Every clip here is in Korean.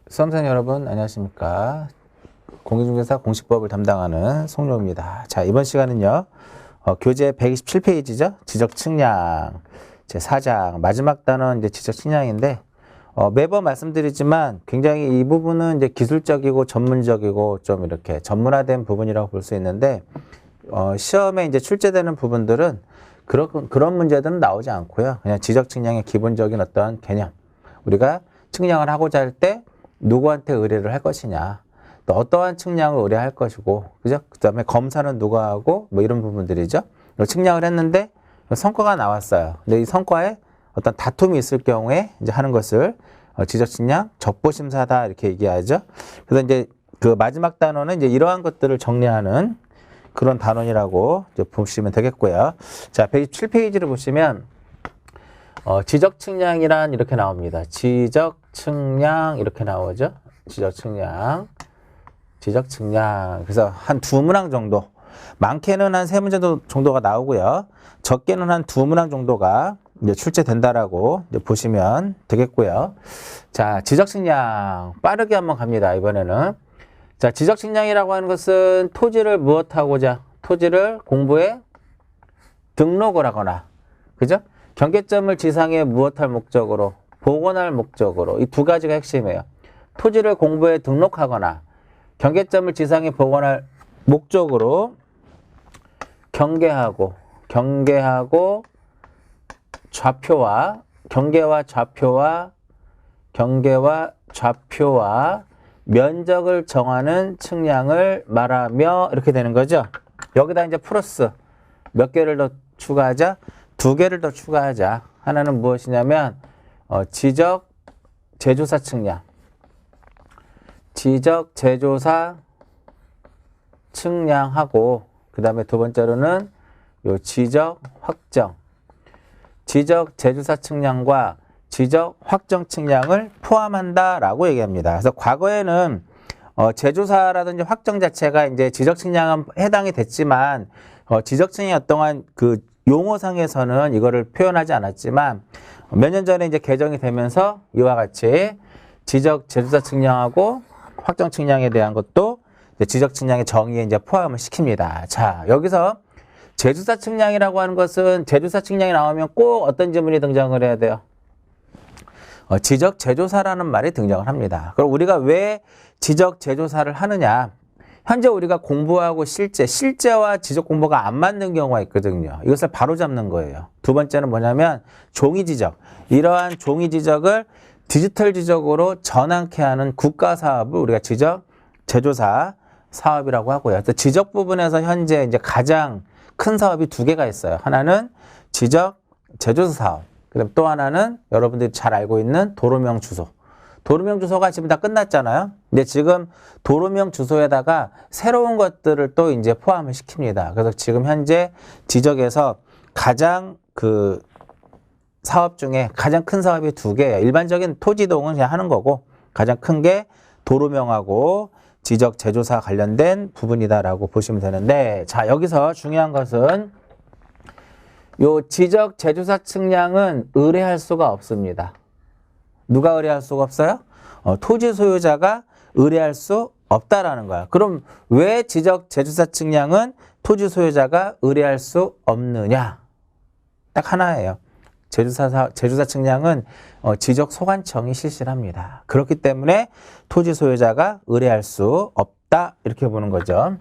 수험생 여러분 안녕하십니까. 공인중개사 공시법을 담당하는 송료입니다. 자, 이번 시간은요 교재 127페이지죠. 지적측량 제4장 마지막 단원 이제 지적측량인데 매번 말씀드리지만 굉장히 이 부분은 이제 기술적이고 전문적이고 좀 이렇게 전문화된 부분이라고 볼 수 있는데 시험에 이제 출제되는 부분들은 그런 문제들은 나오지 않고요. 그냥 지적측량의 기본적인 어떤 개념, 우리가 측량을 하고자 할 때 누구한테 의뢰를 할 것이냐, 또 어떠한 측량을 의뢰할 것이고, 그죠? 그 다음에 검사는 누가 하고, 뭐 이런 부분들이죠. 측량을 했는데 성과가 나왔어요. 근데 이 성과에 어떤 다툼이 있을 경우에 이제 하는 것을 지적측량 적보심사다 이렇게 얘기하죠. 그래서 이제 그 마지막 단원은 이제 이러한 것들을 정리하는 그런 단원이라고 이제 보시면 되겠고요. 자, 127페이지를 보시면 지적측량이란 이렇게 나옵니다. 지적측량 이렇게 나오죠. 지적측량. 그래서 한 두 문항 정도, 많게는 한 세 문제 정도가 나오고요. 적게는 한 두 문항 정도가 이제 출제된다라고 이제 보시면 되겠고요. 자, 지적측량 빠르게 한번 갑니다. 이번에는. 자, 지적측량이라고 하는 것은 토지를 무엇하고자, 토지를 공부에 등록을 하거나, 그죠? 경계점을 지상에 무엇할 목적으로, 복원할 목적으로, 이 두 가지가 핵심이에요. 토지를 공부에 등록하거나 경계점을 지상에 복원할 목적으로 경계와 좌표와 면적을 정하는 측량을 말하며 이렇게 되는 거죠. 여기다 이제 플러스 몇 개를 더 추가하자? 두 개를 더 추가하자. 하나는 무엇이냐면 지적 제조사 측량. 지적 제조사 측량하고, 그 다음에 두 번째로는 요 지적 확정. 지적 제조사 측량과 지적 확정 측량을 포함한다라고 얘기합니다. 그래서 과거에는 제조사라든지 확정 자체가 이제 지적 측량은 해당이 됐지만 지적 측량이 어떠한 그 용어상에서는 이거를 표현하지 않았지만 몇 년 전에 이제 개정이 되면서 이와 같이 지적 제조사 측량하고 확정 측량에 대한 것도 지적 측량의 정의에 이제 포함을 시킵니다. 자, 여기서 제조사 측량이라고 하는 것은 제조사 측량이 나오면 꼭 어떤 지문이 등장을 해야 돼요? 지적 제조사라는 말이 등장을 합니다. 그럼 우리가 왜 지적 제조사를 하느냐? 현재 우리가 공부하고 실제와 지적 공부가 안 맞는 경우가 있거든요. 이것을 바로잡는 거예요. 두 번째는 뭐냐면 종이 지적. 이러한 종이 지적을 디지털 지적으로 전환케 하는 국가 사업을 우리가 지적 제조사 사업이라고 하고요. 그래서 지적 부분에서 현재 이제 가장 큰 사업이 두 개가 있어요. 하나는 지적 제조사 사업. 그다음 또 하나는 여러분들이 잘 알고 있는 도로명 주소. 도로명 주소가 지금 다 끝났잖아요. 근데 지금 도로명 주소에다가 새로운 것들을 또 이제 포함을 시킵니다. 그래서 지금 현재 지적에서 가장 그 사업 중에 가장 큰 사업이 두 개예요. 일반적인 토지동은 그냥 하는 거고, 가장 큰 게 도로명하고 지적 제조사 관련된 부분이다라고 보시면 되는데, 자, 여기서 중요한 것은 요 지적 제조사 측량은 의뢰할 수가 없습니다. 누가 의뢰할 수가 없어요? 토지 소유자가 의뢰할 수 없다라는 거야. 그럼 왜 지적 제조사 측량은 토지 소유자가 의뢰할 수 없느냐? 딱 하나예요. 제조사 측량은 지적 소관청이 실시를 합니다. 그렇기 때문에 토지 소유자가 의뢰할 수 없다 이렇게 보는 거죠.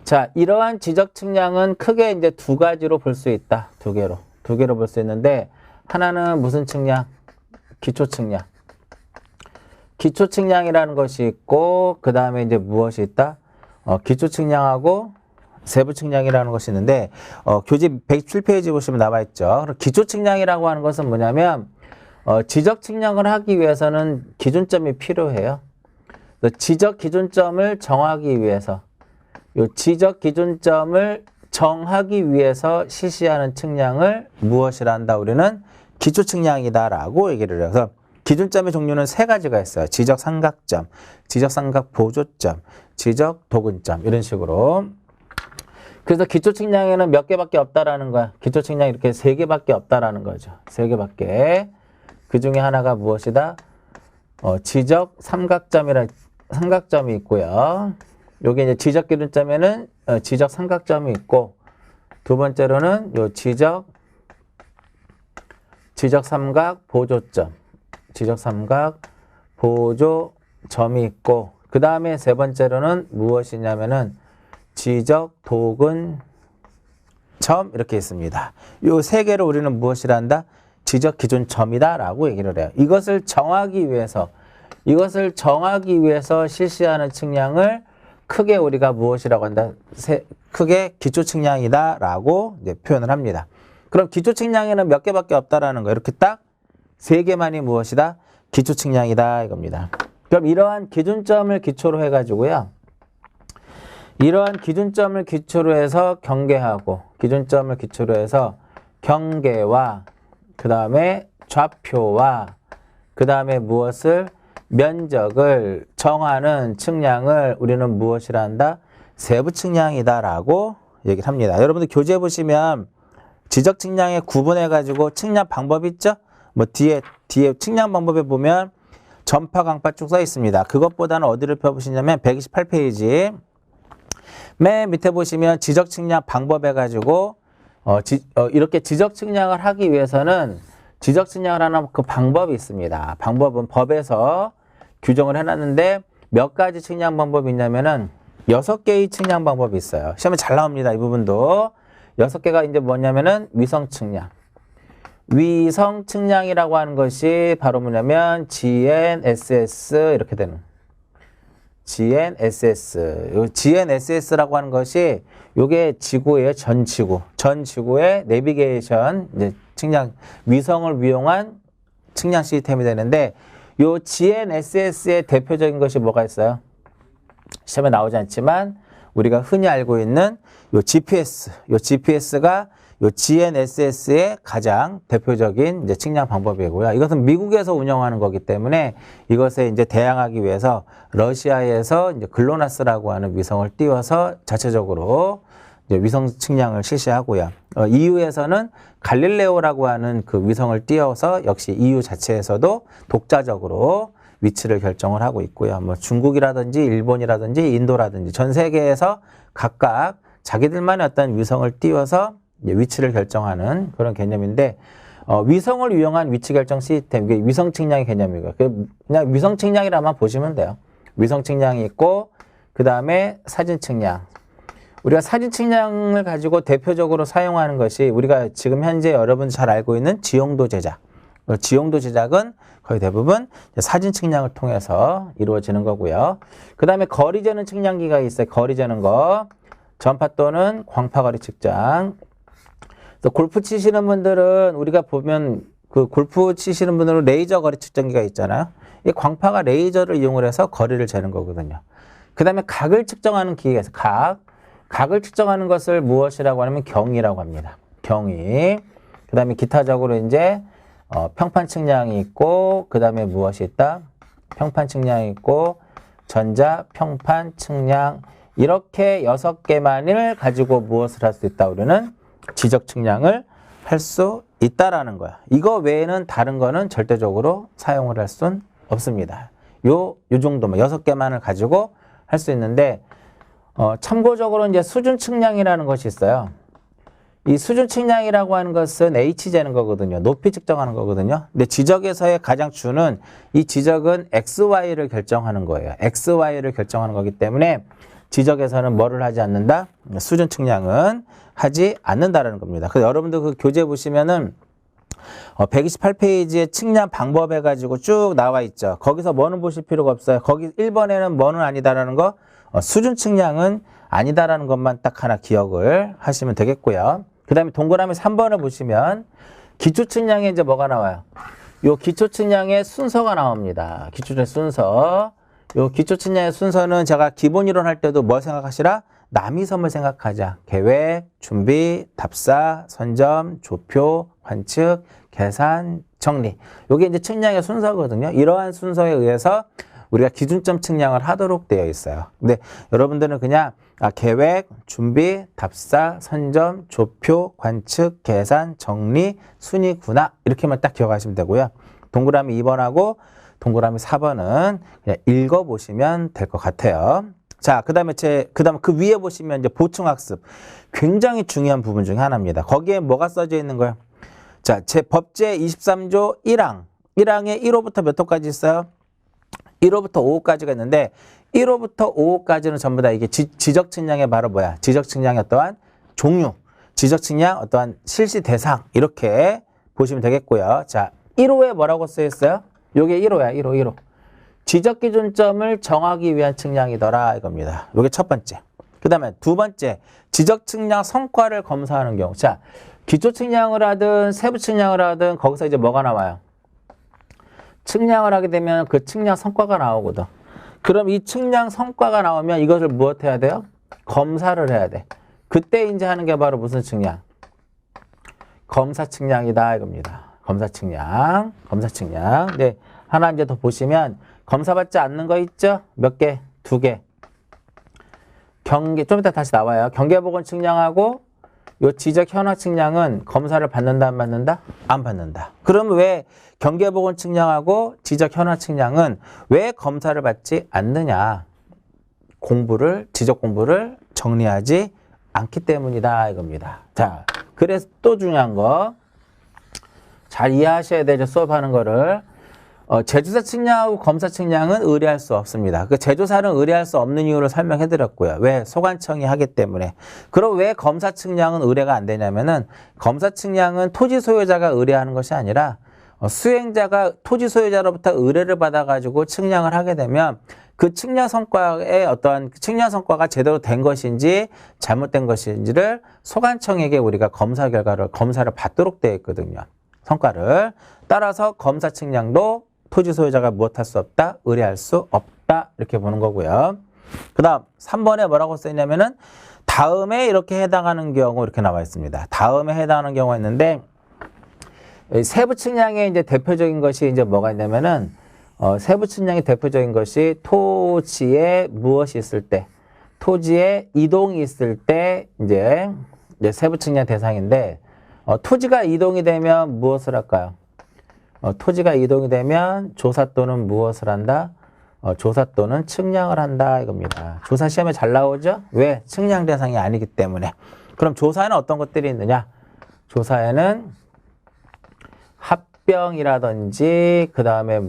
자, 이러한 지적 측량은 크게 이제 두 가지로 볼 수 있다. 두 개로 볼 수 있는데, 하나는 무슨 측량? 기초 측량. 기초 측량이라는 것이 있고, 그 다음에 이제 무엇이 있다? 기초 측량하고 세부 측량이라는 것이 있는데, 교재 107페이지 보시면 나와 있죠. 기초 측량이라고 하는 것은 뭐냐면, 지적 측량을 하기 위해서는 기준점이 필요해요. 지적 기준점을 정하기 위해서, 요 지적 기준점을 정하기 위해서 실시하는 측량을 무엇이라 한다? 우리는 기초 측량이다라고 얘기를 해요. 그래서 기준점의 종류는 세 가지가 있어요. 지적 삼각점, 지적 삼각 보조점, 지적 도근점, 이런 식으로. 그래서 기초 측량에는 몇 개밖에 없다라는 거야. 기초 측량 이렇게 세 개밖에 없다라는 거죠. 세 개밖에. 그 중에 하나가 무엇이다? 지적 삼각점이 있고요. 요게 이제 지적 기준점에는 지적 삼각점이 있고, 두 번째로는 요 지적 삼각 보조점, 지적 삼각 보조점이 있고, 그 다음에 세 번째로는 무엇이냐면은 지적 도근점 이렇게 있습니다. 요 세 개를 우리는 무엇이라 한다? 지적 기준점이다 라고 얘기를 해요. 이것을 정하기 위해서 실시하는 측량을 크게 우리가 무엇이라고 한다? 크게 기초 측량이다 라고 이제 표현을 합니다. 그럼 기초 측량에는 몇 개밖에 없다라는 거. 이렇게 딱 세 개만이 무엇이다? 기초 측량이다 이겁니다. 그럼 이러한 기준점을 기초로 해가지고요. 이러한 기준점을 기초로 해서 기준점을 기초로 해서 경계와 그 다음에 좌표와 그 다음에 무엇을 면적을 정하는 측량을 우리는 무엇이라 한다? 세부 측량이다 라고 얘기를 합니다. 여러분들 교재 보시면 지적 측량에 구분해 가지고 측량 방법 있죠? 뭐 뒤에 측량 방법에 보면 전파 강파 쭉 써 있습니다. 그것보다는 어디를 펴보시냐면 128페이지 맨 밑에 보시면 지적 측량 방법 해가지고 이렇게 지적 측량을 하기 위해서는 지적 측량을 하는 그 방법이 있습니다. 방법은 법에서 규정을 해놨는데 몇 가지 측량 방법이 있냐면은 6개의 측량 방법이 있어요. 시험에 잘 나옵니다. 이 부분도 6개가 이제 뭐냐면은 위성 측량. 위성 측량이라고 하는 것이 바로 뭐냐면 GNSS 이렇게 되는 GNSS라고 하는 것이 요게 지구예요. 전 지구의 내비게이션 이제 측량 위성을 이용한 측량 시스템이 되는데 요 GNSS의 대표적인 것이 뭐가 있어요? 시험에 나오지 않지만 우리가 흔히 알고 있는 요 GPS가 요 GNSS의 가장 대표적인 이제 측량 방법이고요. 이것은 미국에서 운영하는 거기 때문에 이것에 이제 대항하기 위해서 러시아에서 이제 글로나스라고 하는 위성을 띄워서 자체적으로 이제 위성 측량을 실시하고요. EU에서는 갈릴레오라고 하는 그 위성을 띄워서 역시 EU 자체에서도 독자적으로 위치를 결정을 하고 있고요. 뭐 중국이라든지 일본이라든지 인도라든지 전 세계에서 각각 자기들만의 어떤 위성을 띄워서 위치를 결정하는 그런 개념인데 위성을 이용한 위치 결정 시스템, 이게 위성 측량의 개념이고요. 그냥 위성 측량이라만 보시면 돼요. 위성 측량이 있고 그 다음에 사진 측량. 우리가 사진 측량을 가지고 대표적으로 사용하는 것이 우리가 지금 현재 여러분 잘 알고 있는 지용도 제작. 지용도 제작은 거의 대부분 사진 측량을 통해서 이루어지는 거고요. 그 다음에 거리 재는 측량기가 있어요. 거리 재는 거. 전파 또는 광파거리 측정. 또 골프 치시는 분들은 우리가 보면 그 골프 치시는 분들은 레이저 거리 측정기가 있잖아요. 이 광파가 레이저를 이용을 해서 거리를 재는 거거든요. 그 다음에 각을 측정하는 기계가 있어요. 각을 측정하는 것을 무엇이라고 하냐면 경위라고 합니다. 경위. 그 다음에 기타적으로 이제 평판 측량이 있고 그 다음에 무엇이 있다? 평판 측량이 있고 전자 평판 측량 이렇게 6개만을 가지고 무엇을 할 수 있다? 우리는 지적 측량을 할 수 있다라는 거야. 이거 외에는 다른 거는 절대적으로 사용을 할 수는 없습니다. 요 정도만 6개만을 가지고 할 수 있는데 참고적으로 이제 수준 측량이라는 것이 있어요. 이 수준 측량이라고 하는 것은 H 재는 거거든요. 높이 측정하는 거거든요. 근데 지적에서의 가장 주는 이 지적은 XY를 결정하는 거예요. XY를 결정하는 거기 때문에 지적에서는 뭐를 하지 않는다? 수준 측량은 하지 않는다라는 겁니다. 그래서 여러분들 그 교재 보시면은 128페이지에 측량 방법 해가지고 쭉 나와 있죠. 거기서 뭐는 보실 필요가 없어요. 거기 1번에는 뭐는 아니다라는 거, 수준 측량은 아니다라는 것만 딱 하나 기억을 하시면 되겠고요. 그 다음에 동그라미 3번을 보시면 기초 측량에 이제 뭐가 나와요? 요 기초 측량의 순서가 나옵니다. 기초 측량 순서. 요 기초 측량의 순서는 제가 기본 이론 할 때도 뭐 생각하시라? 남이섬을 생각하자. 계획, 준비, 답사, 선점, 조표, 관측, 계산, 정리. 요게 이제 측량의 순서거든요. 이러한 순서에 의해서 우리가 기준점 측량을 하도록 되어 있어요. 근데 여러분들은 그냥 계획, 준비, 답사, 선점, 조표, 관측, 계산, 정리, 순위, 군화 이렇게만 딱 기억하시면 되고요. 동그라미 2번하고 동그라미 4번은 그냥 읽어보시면 될 것 같아요. 자, 그다음 그 위에 보시면 이제 보충학습. 굉장히 중요한 부분 중에 하나입니다. 거기에 뭐가 써져 있는 거예요? 자, 법제 23조 1항. 1항에 1호부터 몇 호까지 있어요? 1호부터 5호까지가 있는데 1호부터 5호까지는 전부 다 이게 지적 측량의 바로 뭐야? 지적 측량의 어떠한 종류, 지적 측량 어떠한 실시 대상 이렇게 보시면 되겠고요. 자, 1호에 뭐라고 쓰여 있어요? 요게 1호야. 1호. 지적 기준점을 정하기 위한 측량이더라 이겁니다. 요게 첫 번째. 그다음에 두 번째, 지적 측량 성과를 검사하는 경우. 자, 기초 측량을 하든 세부 측량을 하든 거기서 이제 뭐가 나와요? 측량을 하게 되면 그 측량 성과가 나오거든. 그럼 이 측량 성과가 나오면 이것을 무엇 해야 돼요? 검사를 해야 돼. 그때 이제 하는 게 바로 무슨 측량? 검사 측량이다 이겁니다. 검사 측량. 네, 하나 이제 더 보시면 검사받지 않는 거 있죠? 몇 개? 2개. 좀 이따 다시 나와요. 경계보건 측량하고 요 지적 현황 측량은 검사를 받는다 안 받는다? 안 받는다. 그럼 왜 경계보건 측량하고 지적 현황 측량은 왜 검사를 받지 않느냐? 지적 공부를 정리하지 않기 때문이다 이겁니다. 자, 그래서 또 중요한 거 잘 이해하셔야 되죠. 수업하는 거를. 제조사 측량하고 검사 측량은 의뢰할 수 없습니다. 그 제조사는 의뢰할 수 없는 이유를 설명해 드렸고요. 왜? 소관청이 하기 때문에. 그럼 왜 검사 측량은 의뢰가 안 되냐면은 검사 측량은 토지 소유자가 의뢰하는 것이 아니라 수행자가 토지 소유자로부터 의뢰를 받아가지고 측량을 하게 되면 그 측량 성과의 어떠한 측량 성과가 제대로 된 것인지 잘못된 것인지를 소관청에게 우리가 검사를 받도록 되어 있거든요. 성과를. 따라서 검사 측량도 토지 소유자가 무엇할 수 없다? 의뢰할 수 없다. 이렇게 보는 거고요. 그 다음 3번에 뭐라고 써있냐면은 다음에 이렇게 해당하는 경우 이렇게 나와 있습니다. 다음에 해당하는 경우가 있는데 세부 측량의 이제 대표적인 것이 이제 뭐가 있냐면은 세부 측량의 대표적인 것이 토지에 무엇이 있을 때, 토지에 이동이 있을 때 이제 세부 측량 대상인데 토지가 이동이 되면 무엇을 할까요? 토지가 이동이 되면 조사 또는 무엇을 한다? 조사 또는 측량을 한다 이겁니다. 조사 시험에 잘 나오죠? 왜? 측량 대상이 아니기 때문에. 그럼 조사에는 어떤 것들이 있느냐? 조사에는 합병이라든지 그 다음에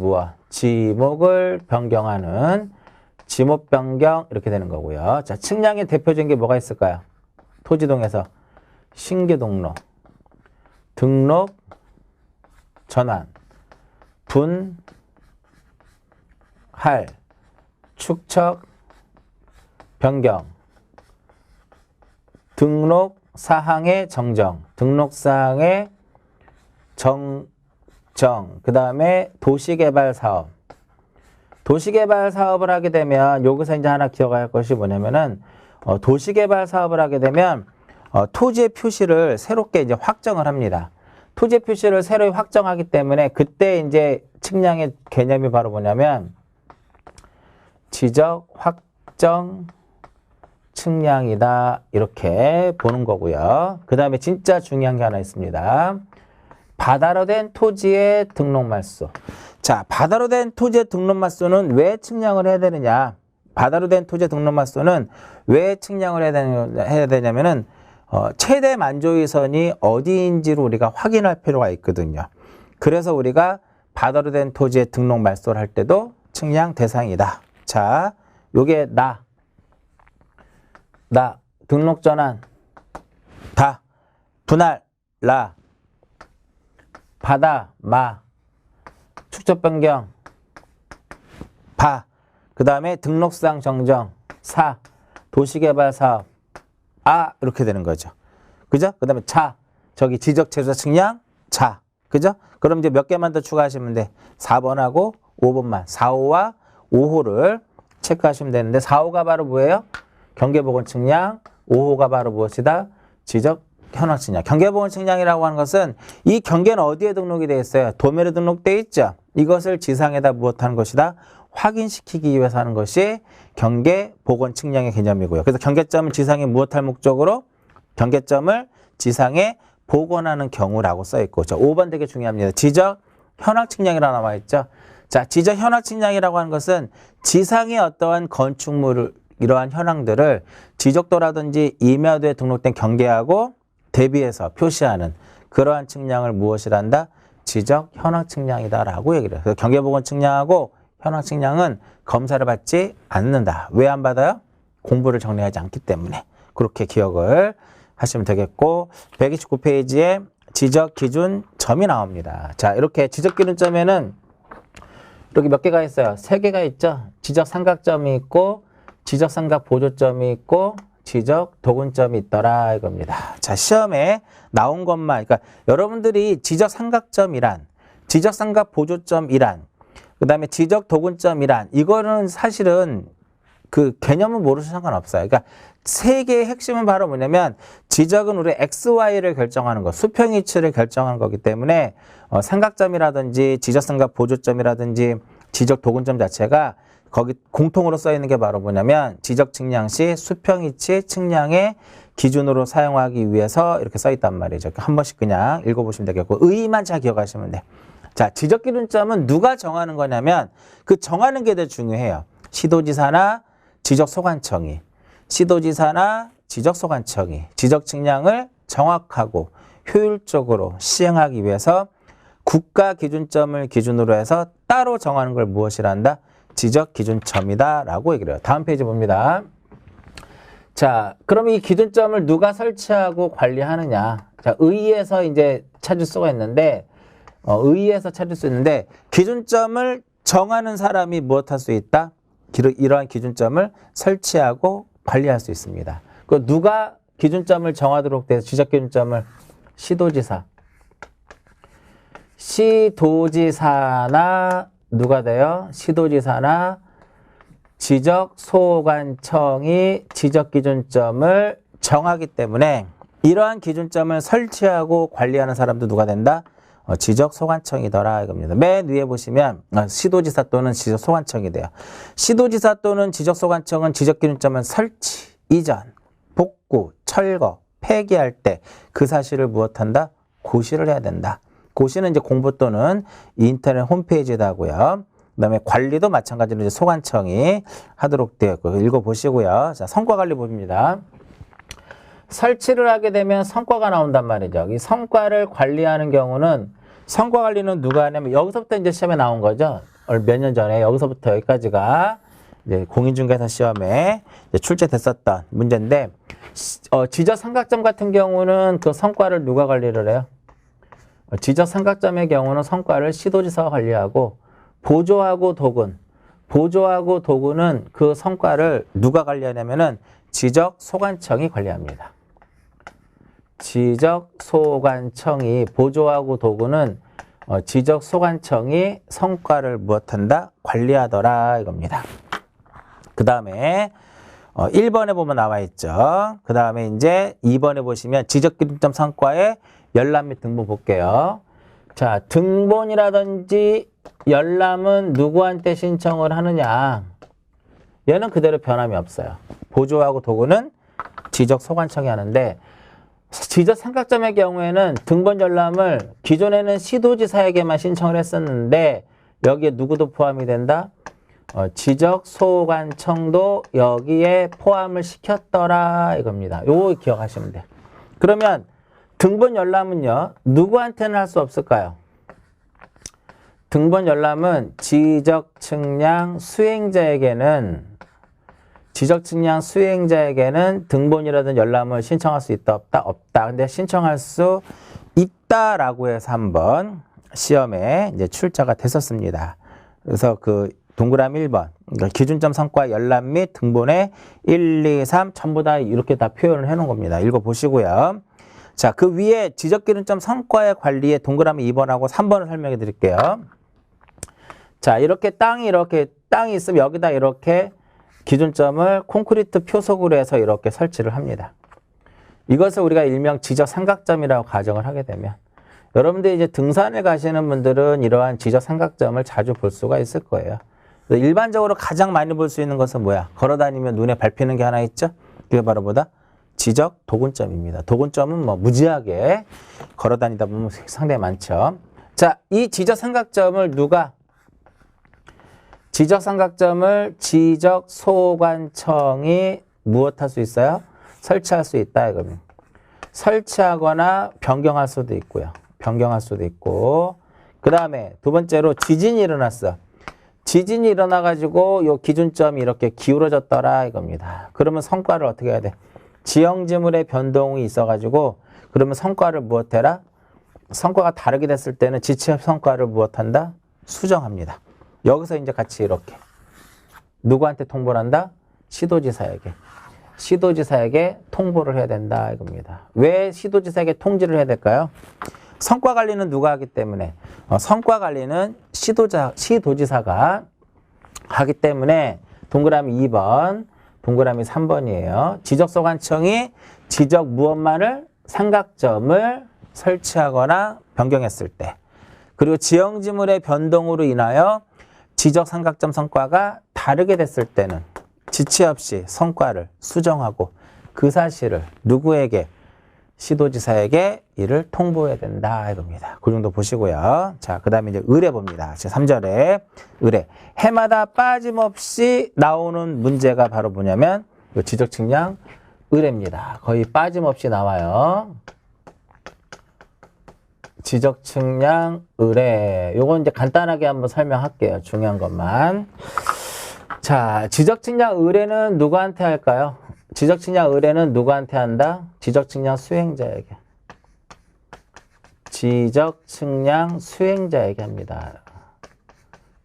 지목을 변경하는 지목 변경 이렇게 되는 거고요. 자, 측량의 대표적인 게 뭐가 있을까요? 토지동에서 신규 등록, 전환, 분할, 축척, 변경, 등록 사항의 정정, 등록 사항의 정정, 그 다음에 도시개발 사업. 도시개발 사업을 하게 되면 여기서 이제 하나 기억할 것이 뭐냐면은 도시개발 사업을 하게 되면 토지의 표시를 새롭게 이제 확정을 합니다. 토지의 표시를 새로 확정하기 때문에 그때 이제 측량의 개념이 바로 뭐냐면 지적 확정 측량이다 이렇게 보는 거고요. 그 다음에 진짜 중요한 게 하나 있습니다. 바다로 된 토지의 등록 말소. 자, 바다로 된 토지의 등록 말소는 왜 측량을 해야 되느냐? 바다로 된 토지의 등록 말소는 왜 측량을 해야 되냐면은 최대 만조위선이 어디인지를 우리가 확인할 필요가 있거든요. 그래서 우리가 바다로 된 토지의 등록 말소를 할 때도 측량 대상이다. 자, 요게 등록 전환, 분할, 바다, 축적 변경, 그 다음에 등록상 정정, 도시개발 사업, 이렇게 되는 거죠. 그죠? 그 다음에 저기 지적 제조사 측량, 그죠? 그럼 이제 몇 개만 더 추가하시면 돼. 4번하고 5번만. 4호와 5호를 체크하시면 되는데 4호가 바로 뭐예요? 경계보건 측량, 5호가 바로 무엇이다? 지적 현황 측량. 경계보건 측량이라고 하는 것은 이 경계는 어디에 등록이 되어 있어요? 도면에 등록되어 있죠? 이것을 지상에다 무엇하는 것이다? 확인시키기 위해서 하는 것이 경계보건 측량의 개념이고요. 그래서 경계점을 지상에 무엇할 목적으로? 경계점을 지상에 복원하는 경우라고 써 있고. 자, 5번 되게 중요합니다. 지적 현황 측량이라고 나와 있죠. 자, 지적 현황 측량이라고 하는 것은 지상의 어떠한 건축물 이러한 현황들을 지적도라든지 임야도에 등록된 경계하고 대비해서 표시하는 그러한 측량을 무엇이란다? 지적 현황 측량이다라고 얘기를 해요. 그래서 경계보건 측량하고 현황 측량은 검사를 받지 않는다. 왜 안 받아요? 공부를 정리하지 않기 때문에. 그렇게 기억을 하시면 되겠고 129페이지에 지적 기준점이 나옵니다. 자, 이렇게 지적 기준점에는 이렇게 몇 개가 있어요? 3개가 있죠. 지적 삼각점이 있고 지적 삼각 보조점이 있고 지적 도근점이 있더라 이겁니다. 자, 시험에 나온 것만, 그러니까 여러분들이 지적 삼각점이란, 지적 삼각 보조점이란, 그 다음에 지적 도근점이란, 이거는 사실은 그 개념은 모르셔도 상관없어요. 그러니까 3개의 핵심은 바로 뭐냐면 지적은 우리 XY를 결정하는 것, 수평위치를 결정하는 거기 때문에 삼각점이라든지 지적 삼각 보조점이라든지 지적 도근점 자체가 거기 공통으로 써 있는 게 바로 뭐냐면 지적 측량 시 수평위치 측량의 기준으로 사용하기 위해서 이렇게 써 있단 말이죠. 한 번씩 그냥 읽어보시면 되겠고 의의만 잘 기억하시면 돼. 자, 지적 기준점은 누가 정하는 거냐면 그 정하는 게 되게 중요해요. 시도지사나 지적소관청이, 시도지사나 지적소관청이 지적 측량을 정확하고 효율적으로 시행하기 위해서 국가 기준점을 기준으로 해서 따로 정하는 걸 무엇이란다? 지적 기준점이다 라고 얘기를 해요. 다음 페이지 봅니다. 자, 그럼 이 기준점을 누가 설치하고 관리하느냐? 자, 의의에서 이제 찾을 수가 있는데, 의의에서 찾을 수 있는데, 기준점을 정하는 사람이 무엇 할 수 있다? 이러한 기준점을 설치하고 관리할 수 있습니다. 그 누가 기준점을 정하도록 돼서 지적 기준점을 시도지사. 시도지사나 누가 돼요? 시도지사나 지적소관청이 지적기준점을 정하기 때문에 이러한 기준점을 설치하고 관리하는 사람도 누가 된다? 지적소관청이더라 이겁니다. 맨 위에 보시면 시도지사 또는 지적소관청이 돼요. 시도지사 또는 지적소관청은 지적기준점을 설치, 이전, 복구, 철거, 폐기할 때 그 사실을 무엇한다? 고시를 해야 된다. 고시는 이제 공부 또는 인터넷 홈페이지에다 하고요. 그 다음에 관리도 마찬가지로 이제 소관청이 하도록 되어 있고 읽어보시고요. 자, 성과관리 봅니다. 설치를 하게 되면 성과가 나온단 말이죠. 이 성과를 관리하는 경우는 성과관리는 누가 하냐면 여기서부터 이제 시험에 나온 거죠. 몇 년 전에 여기서부터 여기까지가 이제 공인중개사 시험에 이제 출제됐었던 문제인데 지적 삼각점 같은 경우는 그 성과를 누가 관리를 해요? 지적 삼각점의 경우는 성과를 시도지사가 관리하고 보조하고 도구는 그 성과를 누가 관리하냐면은 지적소관청이 관리합니다. 지적소관청이 보조하고 도구는 지적소관청이 성과를 무엇한다? 관리하더라 이겁니다. 그 다음에 1번에 보면 나와 있죠. 그 다음에 이제 2번에 보시면 지적기준점 성과의 열람 및 등본 볼게요. 자, 등본이라든지 열람은 누구한테 신청을 하느냐? 얘는 그대로 변함이 없어요. 보조하고 도구는 지적소관청이 하는데 지적 삼각점의 경우에는 등본 열람을 기존에는 시도지사에게만 신청을 했었는데 여기에 누구도 포함이 된다? 지적소관청도 여기에 포함을 시켰더라 이겁니다. 요거 기억하시면 돼요. 그러면 등본 열람은요, 누구한테는 할 수 없을까요? 등본 열람은 지적 측량 수행자에게는 등본이라든 열람을 신청할 수 있다, 없다? 없다. 근데 신청할 수 있다라고 해서 한번 시험에 이제 출제가 됐었습니다. 그래서 그 동그라미 1번, 그러니까 기준점 성과 열람 및 등본의 1, 2, 3 전부 다 이렇게 다 표현을 해 놓은 겁니다. 읽어보시고요. 자, 그 위에 지적기준점 성과의 관리에 동그라미 2번하고 3번을 설명해 드릴게요. 자, 이렇게 땅이 있으면 여기다 이렇게 기준점을 콘크리트 표속으로 해서 이렇게 설치를 합니다. 이것을 우리가 일명 지적 삼각점이라고 가정을 하게 되면 여러분들이 이제 등산을 가시는 분들은 이러한 지적 삼각점을 자주 볼 수가 있을 거예요. 일반적으로 가장 많이 볼 수 있는 것은 뭐야? 걸어 다니면 눈에 밟히는 게 하나 있죠? 그게 바로 뭐다? 지적 도근점입니다. 도근점은 뭐 무지하게 걸어 다니다 보면 상당히 많죠. 자, 이 지적 삼각점을 누가 지적삼각점을 지적소관청이 무엇할 수 있어요? 설치할 수 있다 이겁니다. 설치하거나 변경할 수도 있고요. 변경할 수도 있고 그 다음에 두 번째로 지진이 일어났어. 지진이 일어나가지고 요 기준점이 이렇게 기울어졌더라 이겁니다. 그러면 성과를 어떻게 해야 돼? 지형지물의 변동이 있어가지고 그러면 성과를 무엇해라? 성과가 다르게 됐을 때는 지체 성과를 무엇한다? 수정합니다. 여기서 이제 같이 이렇게 누구한테 통보를 한다? 시도지사에게. 시도지사에게 통보를 해야 된다 이겁니다. 왜 시도지사에게 통지를 해야 될까요? 성과 관리는 누가 하기 때문에 성과 관리는 시도지사가 하기 때문에 동그라미 2번, 동그라미 3번이에요. 지적소관청이 지적 무엇만을 삼각점을 설치하거나 변경했을 때 그리고 지형지물의 변동으로 인하여 지적 삼각점 성과가 다르게 됐을 때는 지체 없이 성과를 수정하고 그 사실을 누구에게? 시도지사에게 이를 통보해야 된다 이겁니다. 그 정도 보시고요. 자, 그 다음에 이제 의뢰 봅니다. 제 3절에 의뢰. 해마다 빠짐없이 나오는 문제가 바로 뭐냐면 지적측량 의뢰입니다. 거의 빠짐없이 나와요. 지적측량 의뢰. 요건 이제 간단하게 한번 설명할게요. 중요한 것만. 자, 지적측량 의뢰는 누구한테 할까요? 지적측량 의뢰는 누구한테 한다? 지적측량 수행자에게. 지적측량 수행자에게 합니다.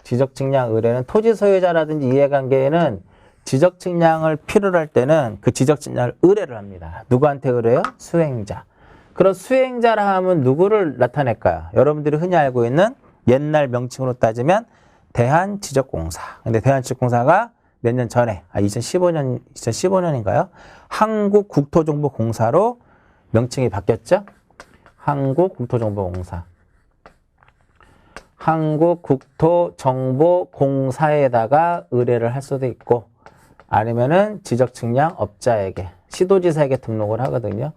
지적측량 의뢰는 토지 소유자라든지 이해관계에는 지적측량을 필요로 할 때는 그 지적측량을 의뢰를 합니다. 누구한테 의뢰요? 수행자. 그럼 수행자라 하면 누구를 나타낼까요? 여러분들이 흔히 알고 있는 옛날 명칭으로 따지면 대한지적공사. 근데 대한지적공사가 몇 년 전에, 2015년인가요? 한국국토정보공사로 명칭이 바뀌었죠? 한국국토정보공사. 한국국토정보공사에다가 의뢰를 할 수도 있고, 아니면은 지적측량업자에게, 시도지사에게 등록을 하거든요.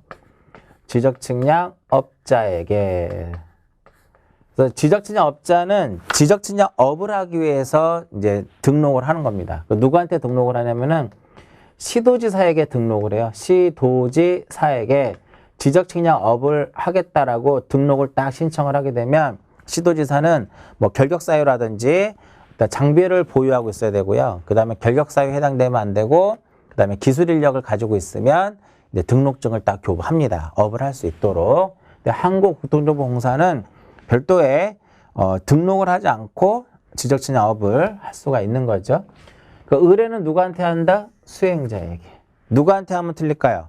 지적측량업자에게. 그래서 지적측량업자는 지적측량업을 하기 위해서 이제 등록을 하는 겁니다. 누구한테 등록을 하냐면은 시도지사에게 등록을 해요. 시도지사에게 지적측량업을 하겠다라고 등록을 딱 신청을 하게 되면 시도지사는 뭐 결격사유라든지 장비를 보유하고 있어야 되고요. 그 다음에 결격사유에 해당되면 안 되고 그 다음에 기술인력을 가지고 있으면 이제 등록증을 딱 교부합니다. 업을 할 수 있도록. 근데 한국국토정보공사는 별도의 등록을 하지 않고 지적측량업을 할 수가 있는 거죠. 그 의뢰는 누구한테 한다? 수행자에게. 누구한테 하면 틀릴까요?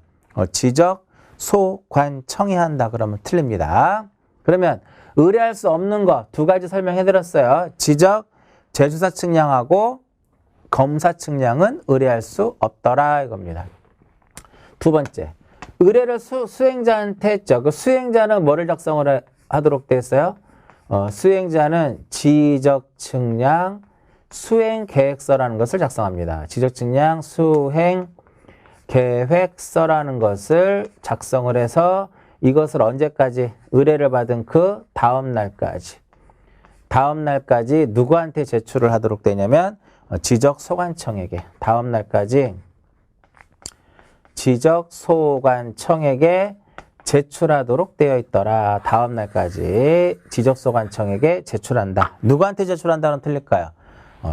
지적소관청이 한다 그러면 틀립니다. 그러면 의뢰할 수 없는 거 두 가지 설명해드렸어요. 지적, 제조사 측량하고 검사 측량은 의뢰할 수 없더라 이겁니다. 두 번째, 의뢰를 수행자한테 했죠. 그 수행자는 뭐를 작성을 하도록 돼 있어요? 수행자는 지적측량 수행계획서라는 것을 작성합니다. 지적측량 수행계획서라는 것을 작성을 해서 이것을 언제까지? 의뢰를 받은 그 다음 날까지 누구한테 제출을 하도록 되냐면 지적소관청에게 다음 날까지 지적소관청에게 제출하도록 되어 있더라. 다음 날까지 지적소관청에게 제출한다. 누구한테 제출한다는 틀릴까요?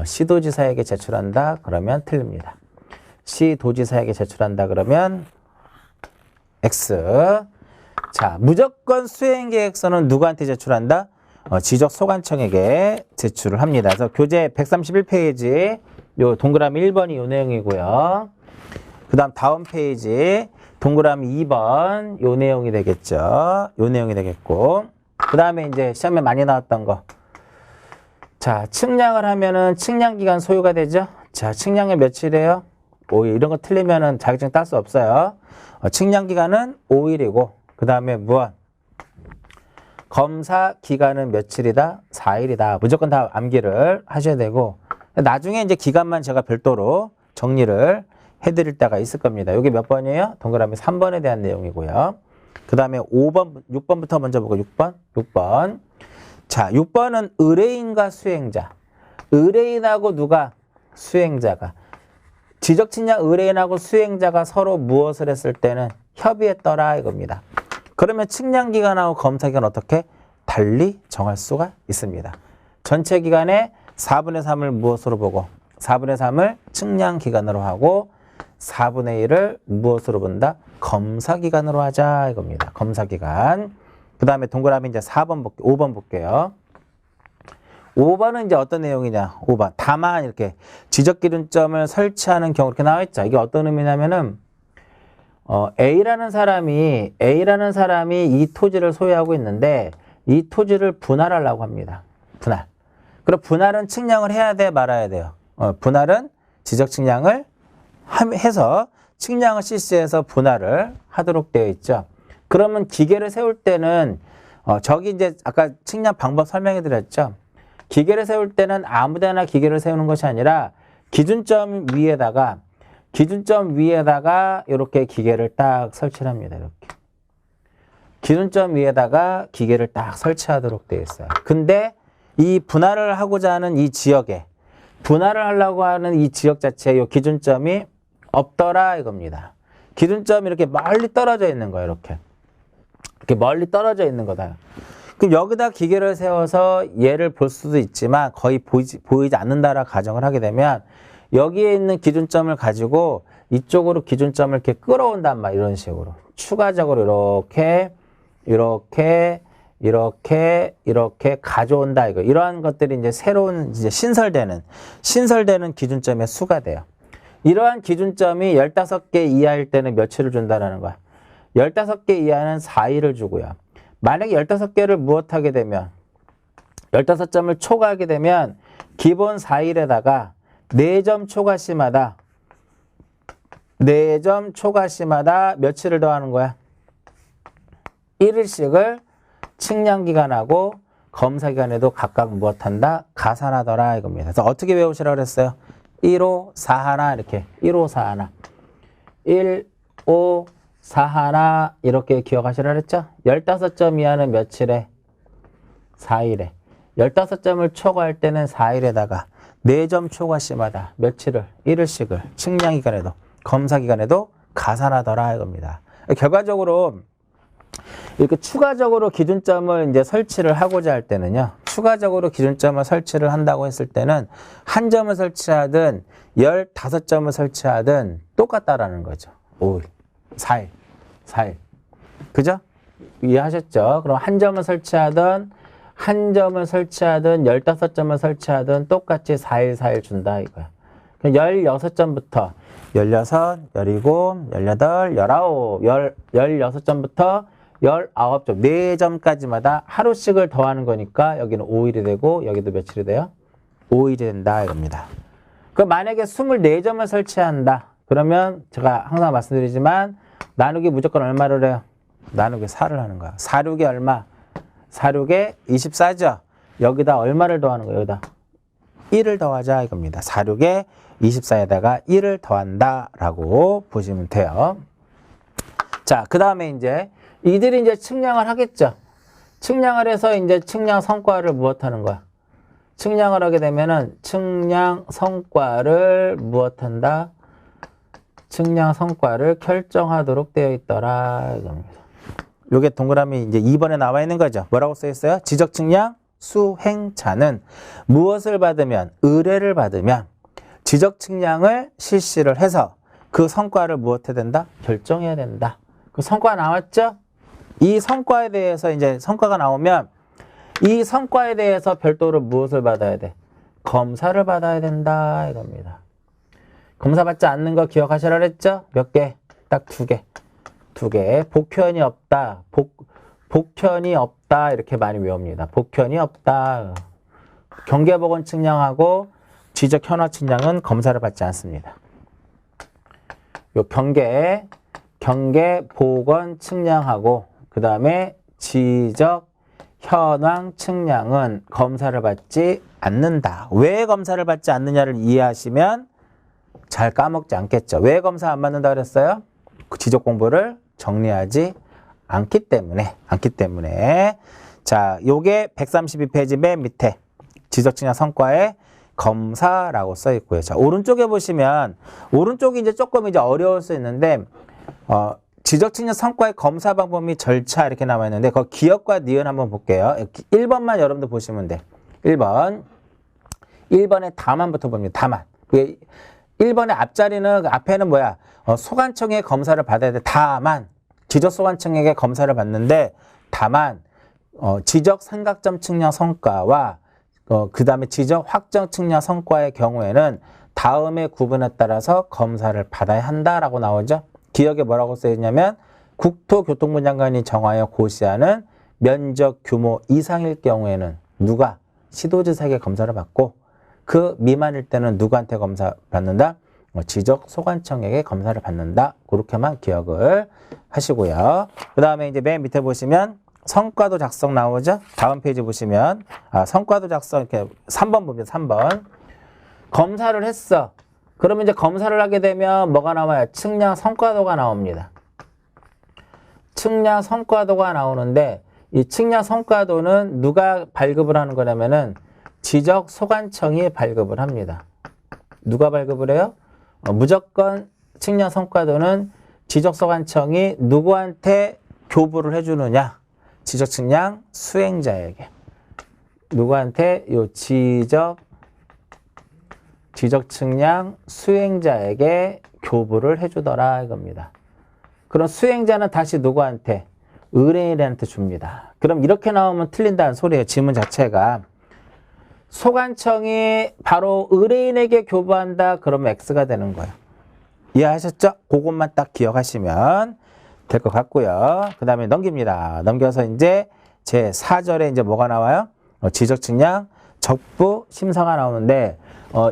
시도지사에게 제출한다. 그러면 틀립니다. 시도지사에게 제출한다. 그러면 X. 자, 무조건 수행계획서는 누구한테 제출한다? 지적소관청에게 제출을 합니다. 그래서 교재 131페이지 요 동그라미 1번이 요 내용이고요. 그 다음 페이지 동그라미 2번 요 내용이 되겠죠. 요 내용이 되겠고 그 다음에 이제 시험에 많이 나왔던 거. 자, 측량을 하면은 측량기간 소요가 되죠. 자, 측량이 며칠이에요? 5일. 이런 거 틀리면은 자격증 딸 수 없어요. 측량기간은 5일이고 그 다음에 무엇? 검사 기간은 며칠이다? 4일이다. 무조건 다 암기를 하셔야 되고 나중에 이제 기간만 제가 별도로 정리를 해드릴 때가 있을 겁니다. 여기 몇 번이에요? 동그라미 3번에 대한 내용이고요. 그 다음에 6번부터 먼저 보고 6번. 자, 6번은 의뢰인과 수행자. 의뢰인하고 누가? 수행자가. 지적측량 의뢰인하고 수행자가 서로 무엇을 했을 때는 협의했더라 이겁니다. 그러면 측량기간하고 검사기간 어떻게? 달리 정할 수가 있습니다. 전체 기간에 4분의 3을 무엇으로 보고 4분의 3을 측량기간으로 하고 4분의 1을 무엇으로 본다? 검사기간으로 하자 이겁니다. 검사기간. 그 다음에 동그라미 이제 5번 볼게요. 5번은 이제 어떤 내용이냐? 5번. 다만 이렇게 지적기준점을 설치하는 경우 이렇게 나와 있죠. 이게 어떤 의미냐면은 A라는 사람이 이 토지를 소유하고 있는데 이 토지를 분할하려고 합니다. 분할. 그럼 분할은 측량을 해야 돼, 말아야 돼요. 분할은 지적 측량을 해서 측량을 실시해서 분할을 하도록 되어 있죠. 그러면 기계를 세울 때는 저기 이제 아까 측량 방법 설명해 드렸죠. 기계를 세울 때는 아무데나 기계를 세우는 것이 아니라 기준점 위에다가 이렇게 기계를 딱 설치를 합니다. 이렇게. 기준점 위에다가 기계를 딱 설치하도록 되어 있어요. 근데 이 분할을 하고자 하는 이 지역에 분할을 하려고 하는 이 지역 자체에 이 기준점이 없더라 이겁니다. 기준점이 이렇게 멀리 떨어져 있는 거예요. 이렇게 멀리 떨어져 있는 거다. 그럼 여기다 기계를 세워서 얘를 볼 수도 있지만 거의 보이지 않는다라 가정을 하게 되면 여기에 있는 기준점을 가지고 이쪽으로 기준점을 이렇게 끌어온단 말 이런 식으로 추가적으로 이렇게 가져온다 이거. 이러한 것들이 이제 새로운 이제 신설되는 기준점의 수가 돼요. 이러한 기준점이 15개 이하일 때는 며칠을 준다라는 거야. 15개 이하는 4일을 주고요. 만약에 15개를 무엇하게 되면 15점을 초과하게 되면 기본 4일에다가 4점 초과시마다 4점 초과시마다 며칠을 더하는 거야? 1일씩을 측량기간하고 검사기간에도 각각 무엇한다? 가산하더라 이겁니다. 그래서 어떻게 외우시라고 그랬어요? 1호 4하나 이렇게 1호 4하나 1, 5, 4하나 이렇게 기억하시라 그랬죠? 15점 이하는 며칠에? 4일에. 15점을 초과할 때는 4일에다가 4점 초과시마다 며칠을? 1일씩을 측량기간에도 검사기간에도 가산하더라 이겁니다. 결과적으로 이렇게 추가적으로 기준점을 이제 설치를 하고자 할 때는요. 추가적으로 기준점을 설치를 한다고 했을 때는 한 점을 설치하든 15점을 설치하든 똑같다라는 거죠. 5일, 4일. 그죠? 이해하셨죠? 그럼 한 점을 설치하든 15점을 설치하든 똑같이 4일 준다 이거야. 16점부터 16, 17, 18, 19, 16점부터 19점, 4점까지마다 하루씩을 더하는 거니까 여기는 5일이 되고 여기도 며칠이 돼요? 5일이 된다 이겁니다. 그럼 만약에 24점을 설치한다. 그러면 제가 항상 말씀드리지만 나누기 무조건 얼마를 해요? 나누기 4를 하는 거야. 4,6에 얼마? 4,6에 24죠? 여기다 얼마를 더하는 거예요? 여기다 1을 더하자 이겁니다. 4,6에 24에다가 1을 더한다라고 보시면 돼요. 자, 그 다음에 이제 이들이 이제 측량을 하겠죠. 측량을 해서 이제 측량 성과를 무엇하는 거야? 측량을 하게 되면은 측량 성과를 무엇한다? 측량 성과를 결정하도록 되어 있더라 이겁니다. 요게 동그라미 이제 2번에 나와 있는 거죠. 뭐라고 써 있어요? 지적 측량 수행자는 무엇을 받으면 의뢰를 받으면 지적 측량을 실시를 해서 그 성과를 무엇해야 된다? 결정해야 된다. 그 성과 나왔죠? 이 성과에 대해서 이제 성과가 나오면 이 성과에 대해서 별도로 무엇을 받아야 돼? 검사를 받아야 된다 이겁니다. 검사 받지 않는 거 기억하시라 그랬죠? 몇 개? 딱 2개. 2개. 복편이 없다. 복편이 없다 이렇게 많이 외웁니다. 복편이 없다. 경계보건 측량하고 지적 현황 측량은 검사를 받지 않습니다. 요 경계 보건 측량하고 그 다음에 지적 현황 측량은 검사를 받지 않는다. 왜 검사를 받지 않느냐를 이해하시면 잘 까먹지 않겠죠. 왜 검사 안 받는다 그랬어요? 그 지적 공부를 정리하지 않기 때문에. 자, 요게 132페이지 맨 밑에 지적 측량 성과에 검사라고 써 있고요. 자, 오른쪽에 보시면 오른쪽이 이제 조금 이제 어려울 수 있는데 지적측량 성과의 검사 방법 및 절차 이렇게 나와 있는데 그 기억과 니은 한번 볼게요. 1번만 여러분들 보시면 돼. 1번에 다만부터 봅니다. 다만. 1번의 앞자리는 앞에는 뭐야? 소관청의 검사를 받아야 돼. 다만 지적소관청에게 검사를 받는데 다만 지적 삼각점 측량 성과와 그 다음에 지적 확정 측량 성과의 경우에는 다음의 구분에 따라서 검사를 받아야 한다라고 나오죠. 기억에 뭐라고 써 있냐면 국토교통부 장관이 정하여 고시하는 면적 규모 이상일 경우에는 누가 시도지사에게 검사를 받고 그 미만일 때는 누구한테 검사 받는다? 지적소관청에게 검사를 받는다. 그렇게만 기억을 하시고요. 그 다음에 이제 맨 밑에 보시면 성과도 작성 나오죠? 다음 페이지 보시면 성과도 작성 이렇게 3번 봅니다. 3번. 검사를 했어. 그러면 이제 검사를 하게 되면 뭐가 나와요? 측량 성과도가 나옵니다. 측량 성과도가 나오는데 이 측량 성과도는 누가 발급을 하는 거냐면은 지적소관청이 발급을 합니다. 누가 발급을 해요? 무조건 측량 성과도는 지적소관청이 누구한테 교부를 해주느냐? 지적측량 수행자에게. 누구한테? 요 지적측량 수행자에게 교부를 해주더라 이겁니다. 그럼 수행자는 다시 누구한테? 의뢰인한테 줍니다. 그럼 이렇게 나오면 틀린다는 소리예요. 지문 자체가. 소관청이 바로 의뢰인에게 교부한다. 그러면 X가 되는 거예요. 이해하셨죠? 그것만 딱 기억하시면 될 것 같고요. 그 다음에 넘깁니다. 넘겨서 이제 제 4절에 이제 뭐가 나와요? 지적측량 적부 심사가 나오는데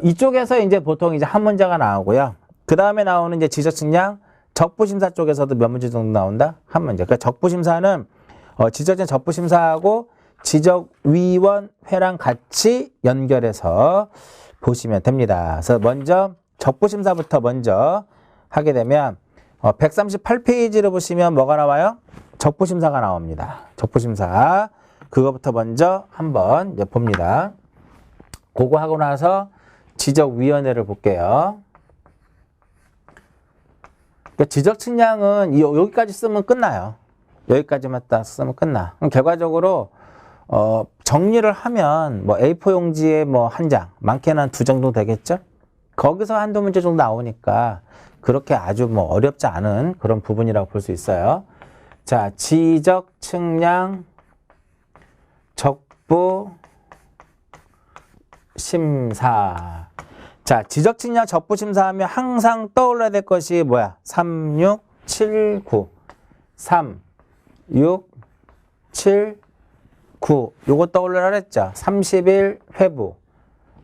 이쪽에서 이제 보통 이제 한 문제가 나오고요. 그 다음에 나오는 이제 지적측량 적부심사 쪽에서도 몇 문제 정도 나온다? 한 문제. 그러니까 적부심사는 지적측량 적부심사하고 지적위원회랑 같이 연결해서 보시면 됩니다. 그래서 먼저 적부심사부터 먼저 하게 되면 138페이지를 보시면 뭐가 나와요? 적부심사가 나옵니다. 적부심사. 그거부터 먼저 한번 이제 봅니다. 그거 하고 나서 지적위원회를 볼게요. 그러니까 지적측량은 여기까지 쓰면 끝나요. 여기까지만 딱 쓰면 끝나. 그럼 결과적으로 정리를 하면 뭐 A4 용지에 뭐 한 장, 많게는 한 2 정도 되겠죠? 거기서 한두 문제 정도 나오니까 그렇게 아주 뭐 어렵지 않은 그런 부분이라고 볼 수 있어요. 자, 지적측량 적부 심사. 자, 지적측량 적부 심사하면 항상 떠올라야 될 것이 뭐야? 3, 6, 7, 9. 3, 6, 7, 9. 요거 떠올려라 그랬죠? 30일 회부.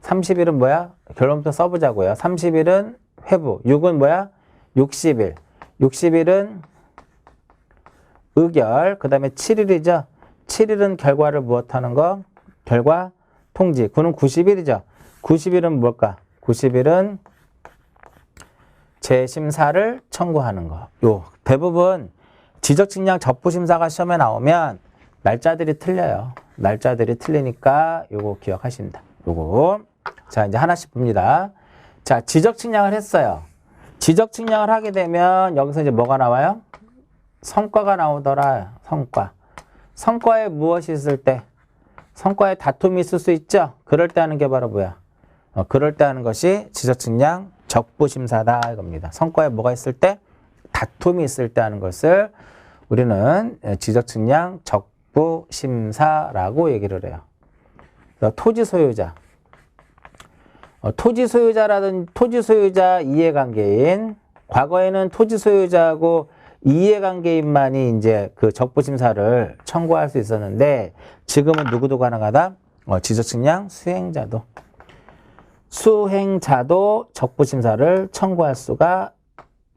30일은 뭐야? 결론부터 써보자고요. 30일은 회부. 6은 뭐야? 60일. 60일은 의결. 그 다음에 7일이죠. 7일은 결과를 무엇하는 거? 결과 통지. 9는 90일이죠. 90일은 뭘까? 90일은 재심사를 청구하는 거. 요 대부분 지적측량 적부심사가 시험에 나오면 날짜들이 틀려요. 날짜들이 틀리니까 요거 기억하십니다. 요거. 자, 이제 하나씩 봅니다. 자, 지적측량을 했어요. 지적측량을 하게 되면 여기서 이제 뭐가 나와요? 성과가 나오더라. 성과. 성과에 무엇이 있을 때? 성과에 다툼이 있을 수 있죠? 그럴 때 하는 게 바로 뭐야? 그럴 때 하는 것이 지적측량 적부심사다 이겁니다. 성과에 뭐가 있을 때? 다툼이 있을 때 하는 것을 우리는 지적측량 적부심사라고 얘기를 해요. 토지 소유자. 토지 소유자 이해관계인, 과거에는 토지 소유자하고 이해관계인만이 이제 그 적부심사를 청구할 수 있었는데 지금은 누구도 가능하다? 지적측량 수행자도 적부심사를 청구할 수가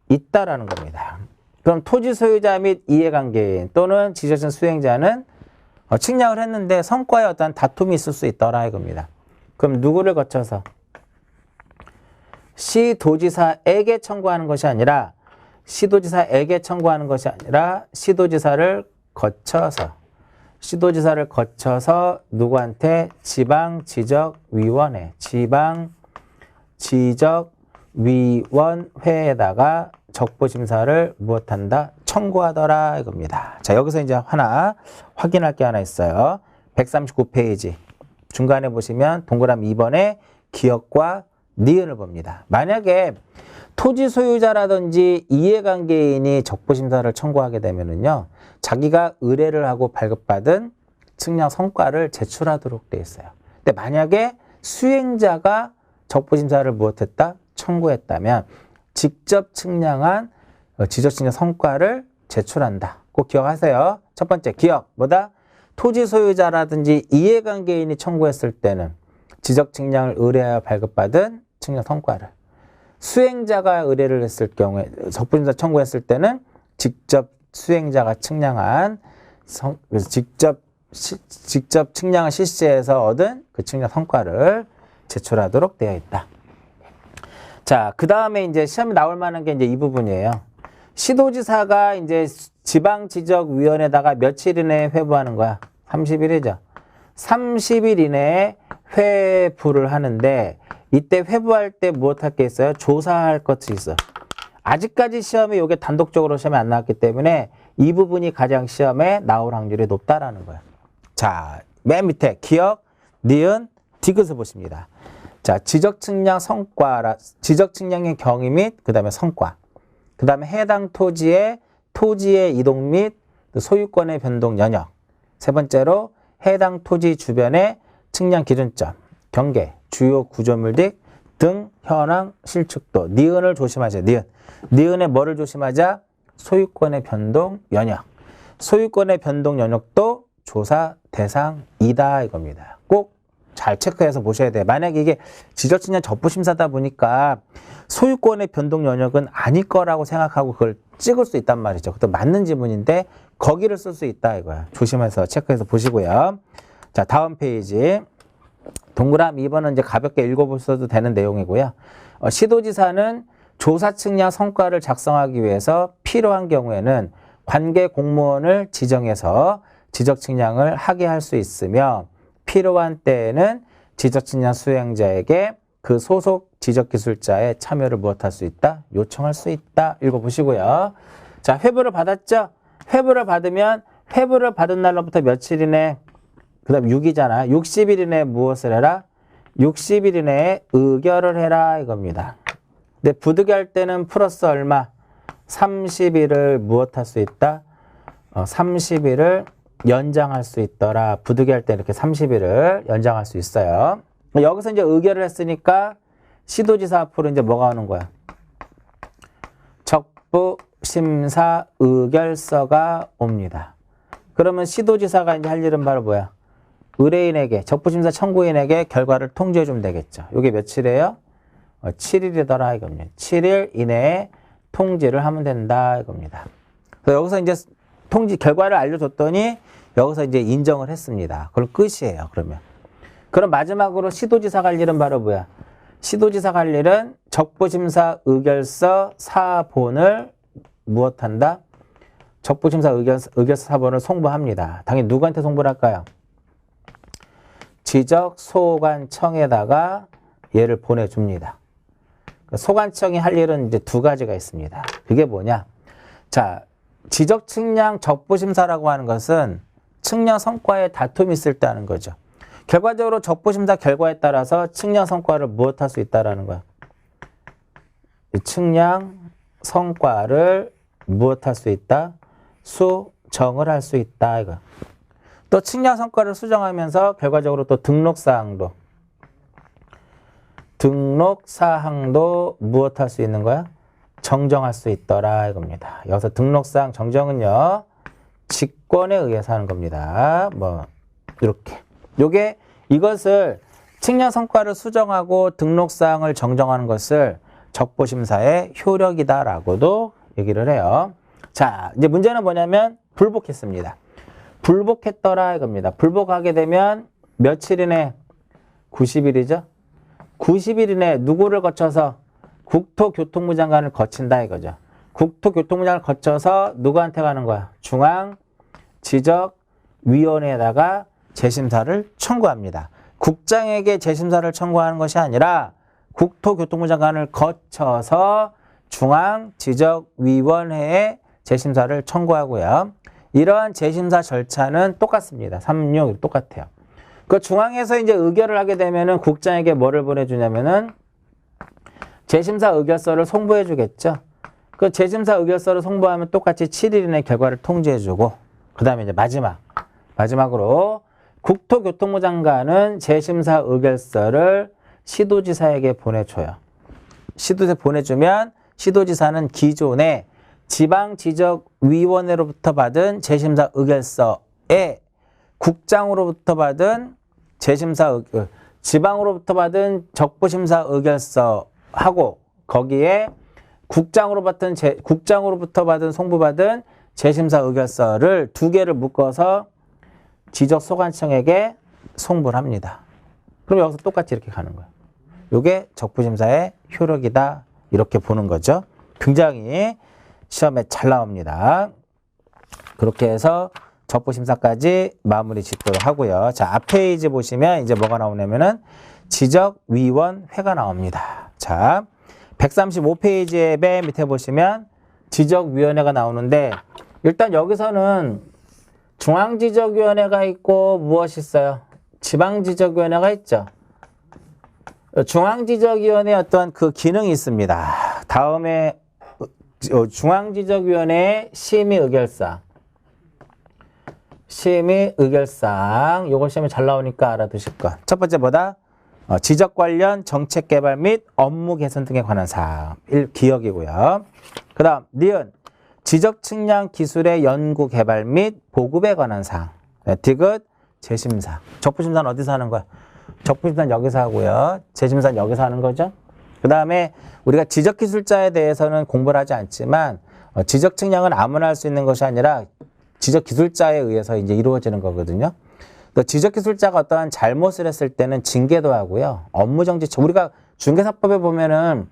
있다라는 겁니다. 그럼 토지 소유자 및 이해관계인 또는 지적측량 수행자는 측량을 했는데 성과에 어떤 다툼이 있을 수 있더라 이겁니다. 그럼 누구를 거쳐서? 시도지사에게 청구하는 것이 아니라 시도지사를 거쳐서 시도지사를 거쳐서 누구한테? 지방지적위원회, 지방지적위원회에다가 적부심사를 무엇한다? 청구하더라 이겁니다. 자, 여기서 이제 하나 확인할 게 하나 있어요. 139페이지 중간에 보시면 동그라미 2번에 기역과 니은을 봅니다. 만약에 토지 소유자라든지 이해관계인이 적부심사를 청구하게 되면은요, 자기가 의뢰를 하고 발급받은 측량 성과를 제출하도록 되어 있어요. 근데 만약에 수행자가 적부심사를 무엇했다? 청구했다면 직접 측량한 지적측량 성과를 제출한다. 꼭 기억하세요. 첫 번째 기억 뭐다? 토지 소유자라든지 이해관계인이 청구했을 때는 지적측량을 의뢰하여 발급받은 측량 성과를, 수행자가 의뢰를 했을 경우에 적부심사 청구했을 때는 직접 수행자가 측량한 직접 측량을 실시해서 얻은 그 측량 성과를 제출하도록 되어 있다. 자, 그 다음에 이제 시험에 나올 만한 게 이제 이 부분이에요. 시도지사가 이제 지방지적위원회에다가 며칠 이내에 회부하는 거야? 30일이죠. 30일 이내에 회부를 하는데 이때 회부할 때 무엇할 게 있어요? 조사할 것이 있어. 아직까지 시험에 이게 단독적으로 시험에 안 나왔기 때문에 이 부분이 가장 시험에 나올 확률이 높다라는 거예요. 자, 맨 밑에 기역, 니은, 디귿을 보십니다. 자, 지적측량 성과라, 지적측량의 경위 및 그 다음에 성과, 그 다음에 해당 토지의 이동 및 소유권의 변동 영역, 세 번째로 해당 토지 주변의 측량 기준점, 경계, 주요 구조물 등 현황 실측도. 니은을 조심하세요. 니은의 뭐를 조심하자? 소유권의 변동 영역. 소유권의 변동 영역도 조사 대상이다 이겁니다. 꼭 잘 체크해서 보셔야 돼요. 만약에 이게 지적측량 적부심사다 보니까 소유권의 변동 영역은 아닐 거라고 생각하고 그걸 찍을 수 있단 말이죠. 그것도 맞는 지문인데 거기를 쓸 수 있다 이거야. 조심해서 체크해서 보시고요. 자, 다음 페이지. 동그라미 2번은 이제 가볍게 읽어보셔도 되는 내용이고요. 시도지사는 조사 측량 성과를 작성하기 위해서 필요한 경우에는 관계 공무원을 지정해서 지적 측량을 하게 할 수 있으며 필요한 때에는 지적 측량 수행자에게 그 소속 지적기술자의 참여를 무엇할 수 있다? 요청할 수 있다. 읽어보시고요. 자, 회부를 받았죠? 회부를 받으면 회부를 받은 날로부터 며칠 이내, 그 다음 6이잖아. 60일 이내에 무엇을 해라? 60일 이내에 의결을 해라 이겁니다. 근데 부득이할 때는 플러스 얼마? 30일을 무엇할 수 있다? 30일을 연장할 수 있더라. 부득이할 때 이렇게 30일을 연장할 수 있어요. 여기서 이제 의결을 했으니까 시도지사 앞으로 이제 뭐가 오는 거야? 적부심사 의결서가 옵니다. 그러면 시도지사가 이제 할 일은 바로 뭐야? 의뢰인에게, 적부심사 청구인에게 결과를 통지해 주면 되겠죠. 이게 며칠이에요? 7일이더라 이겁니다. 7일 이내에 통지를 하면 된다 이겁니다. 그래서 여기서 이제 결과를 알려줬더니 여기서 이제 인정을 했습니다. 그럼 끝이에요. 그럼 마지막으로 시도지사가 할 일은 바로 뭐야? 시도지사가 할 일은 적부심사 의결서 4본을 무엇한다? 적부심사 의결서 4본을 송부합니다. 당연히 누구한테 송부를 할까요? 지적소관청에다가 얘를 보내줍니다. 소관청이 할 일은 이제 두 가지가 있습니다. 그게 뭐냐? 자, 지적측량 적부심사라고 하는 것은 측량 성과에 다툼이 있을 때 하는 거죠. 결과적으로 적부심사 결과에 따라서 측량 성과를 무엇할 수 있다라는 거야? 이 측량 성과를 무엇할 수 있다? 수정을 할 수 있다 이거. 또 측량 성과를 수정하면서 결과적으로 또 등록사항도 무엇할 수 있는 거야? 정정할 수 있더라 이겁니다. 여기서 등록사항 정정은요, 직권에 의해서 하는 겁니다. 뭐 이렇게. 이것을 측량 성과를 수정하고 등록사항을 정정하는 것을 적부심사의 효력이다라고도 얘기를 해요. 자, 이제 문제는 뭐냐면 불복했습니다. 불복했더라 이겁니다. 불복하게 되면 며칠 이내? 90일이죠. 90일 이내 누구를 거쳐서? 국토교통부 장관을 거친다 이거죠. 국토교통부 장관을 거쳐서 누구한테 가는 거야? 중앙지적위원회에 지적위원회에다가 재심사를 청구합니다. 국장에게 재심사를 청구하는 것이 아니라 국토교통부 장관을 거쳐서 중앙지적위원회에 재심사를 청구하고요. 이러한 재심사 절차는 똑같습니다. 366 똑같아요. 그 중앙에서 이제 의결을 하게 되면은 국장에게 뭐를 보내주냐면은 재심사 의결서를 송부해 주겠죠. 그 재심사 의결서를 송부하면 똑같이 7일 이내 결과를 통지해 주고, 그 다음에 이제 마지막으로 국토교통부 장관은 재심사 의결서를 시도지사에게 보내줘요. 시도지사에 보내주면 시도지사는 기존에 지방지적위원회로부터 받은 재심사 의결서에 국장으로부터 받은 지방으로부터 받은 적부심사 의결서하고 거기에 국장으로부터 받은 송부받은 재심사 의결서를 두 개를 묶어서 지적소관청에게 송부를 합니다. 그럼 여기서 똑같이 이렇게 가는 거예요. 이게 적부심사의 효력이다. 이렇게 보는 거죠. 굉장히 시험에 잘 나옵니다. 그렇게 해서 적부심사까지 마무리 짓도록 하고요. 자, 앞 페이지 보시면 이제 뭐가 나오냐면은 지적위원회가 나옵니다. 자, 135페이지의 맨 밑에 보시면 지적위원회가 나오는데, 일단 여기서는 중앙지적위원회가 있고 무엇이 있어요? 지방지적위원회가 있죠. 중앙지적위원회의 어떤 그 기능이 있습니다. 다음에 중앙지적위원회의 심의의결사항. 심의의결사항. 요거 시험에 잘 나오니까 알아두실 것. 첫 번째 뭐다? 지적 관련 정책 개발 및 업무 개선 등에 관한 사항. 기억이고요. 그 다음 니은 지적 측량 기술의 연구 개발 및 보급에 관한 사항. 디귿 재심사. 적부심사는 어디서 하는 거야? 적부심사는 여기서 하고요. 재심사는 여기서 하는 거죠. 그 다음에 우리가 지적기술자에 대해서는 공부를 하지 않지만 지적 측량은 아무나 할 수 있는 것이 아니라 지적기술자에 의해서 이제 이루어지는 거거든요. 또 지적기술자가 어떠한 잘못을 했을 때는 징계도 하고요. 업무정지, 우리가 중개사법에 보면은